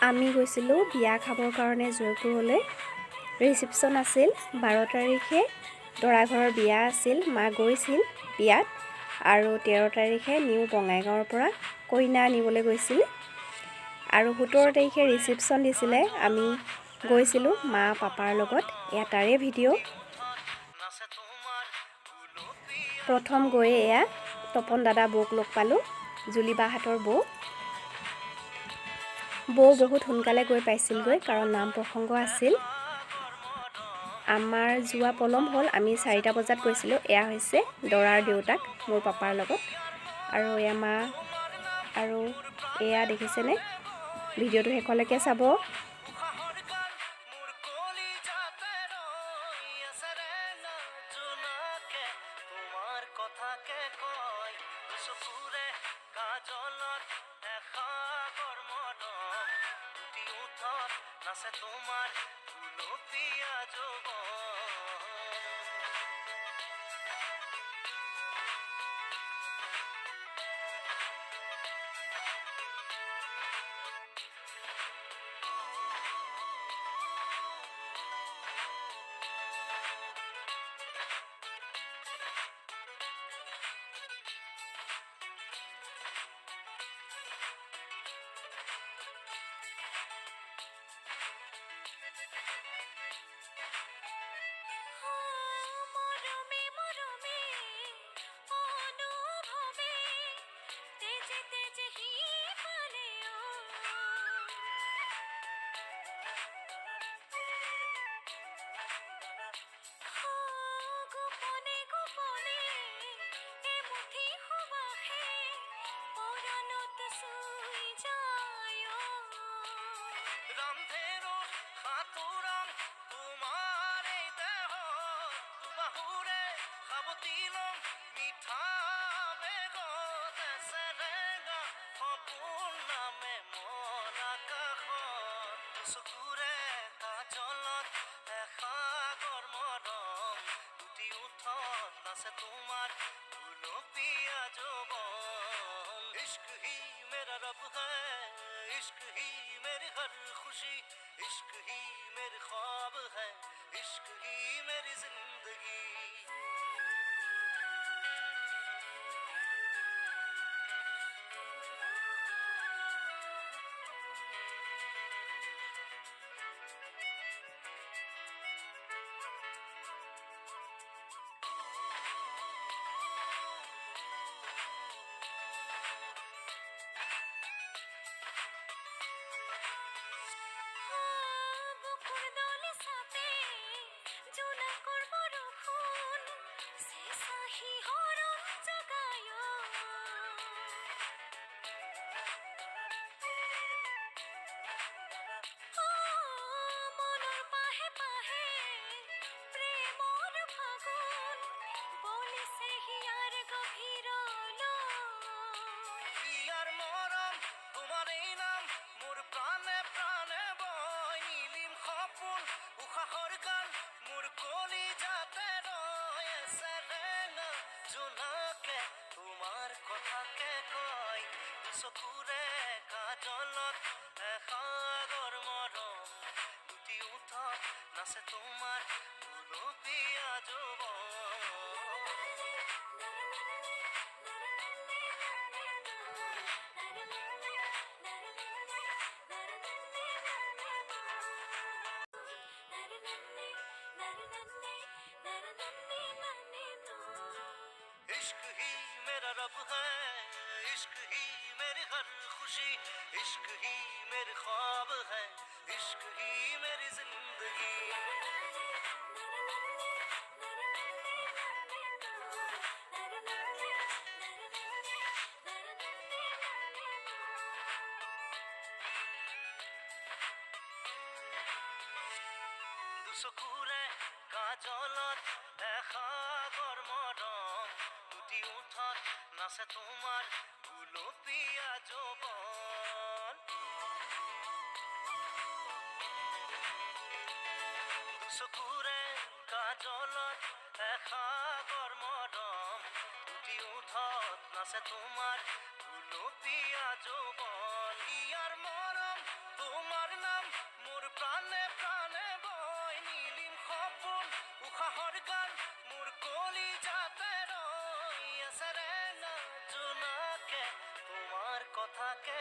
আমি গৈছিলোঁ বিয়া খাবৰ কাৰণে জয়পুৰলৈ। ৰিচিপশ্যন আছিল 12 তাৰিখে। দৰা ঘৰৰ বিয়া আছিল, মা গৈছিল বিয়াত। আৰু 13 তাৰিখে নিউ বঙাইগাঁৱৰ পৰা কইনা আনিবলৈ গৈছিল। আৰু 17 তাৰিখে ৰিচিপশ্যন দিছিলে। আমি গৈছিলোঁ মা পাপাৰ লগত। এয়া তাৰে ভিডিঅ'। প্ৰথম গৈয়ে এয়া তপন দাদা বৌক লগ পালোঁ, জুলি বাহঁতৰ বৌ। বৌ বহুত সোনকালে গৈ পাইছিলগৈ কাৰণ নাম প্ৰসংগ আছিল। আমাৰ যোৱা পলম হ'ল, আমি 4টা বজাত গৈছিলোঁ। এয়া হৈছে দৰাৰ দেউতাক মোৰ পাপাৰ লগত, আৰু এয়া মা। আৰু এয়া দেখিছেনে, ভিডিঅ'টো শেষলৈকে চাব। তোমাৰ গুলপিয়া চকুৰে কাজলত এসাগৰ মৰম দুটি উঠত নাচে তোমাৰ গুলপীয়া যৌৱন ইश्क ही मेरा रब है इश्क ही मेरी हर खुशी इश्क ही मेरे ख्वाब है इश्क ही मेरी जिंदगी চকুৰে কাজলত এসাগৰ মৰম দুটি উঠত নাচে তোমাৰ গুলপীয়া इश्क ही मेरा रब है इश्क ही मेरी हर खुशी इश्क ही मेरे ख्वाब है इश्क ही मेरी जिंदगी দুচকুৰে কাজলত এসাগৰ মৰম দুটি উঠত নাচে তোমাৰ গুলপীয়া যৌৱন দুচকুৰে কাজলত এসাগৰ মৰম দুটি উঠত নাচে তোমাৰ গুলপীয়া যৌৱন ইয়াৰ মৰম তোমাৰ নাম মোৰ প্ৰাণে প্ৰাণে বয় নীলিম সপোন উশাহৰ গান মোৰ কলিজাতে ৰৈ আছে ৰে না জোনাকে তোমাৰ কথাকে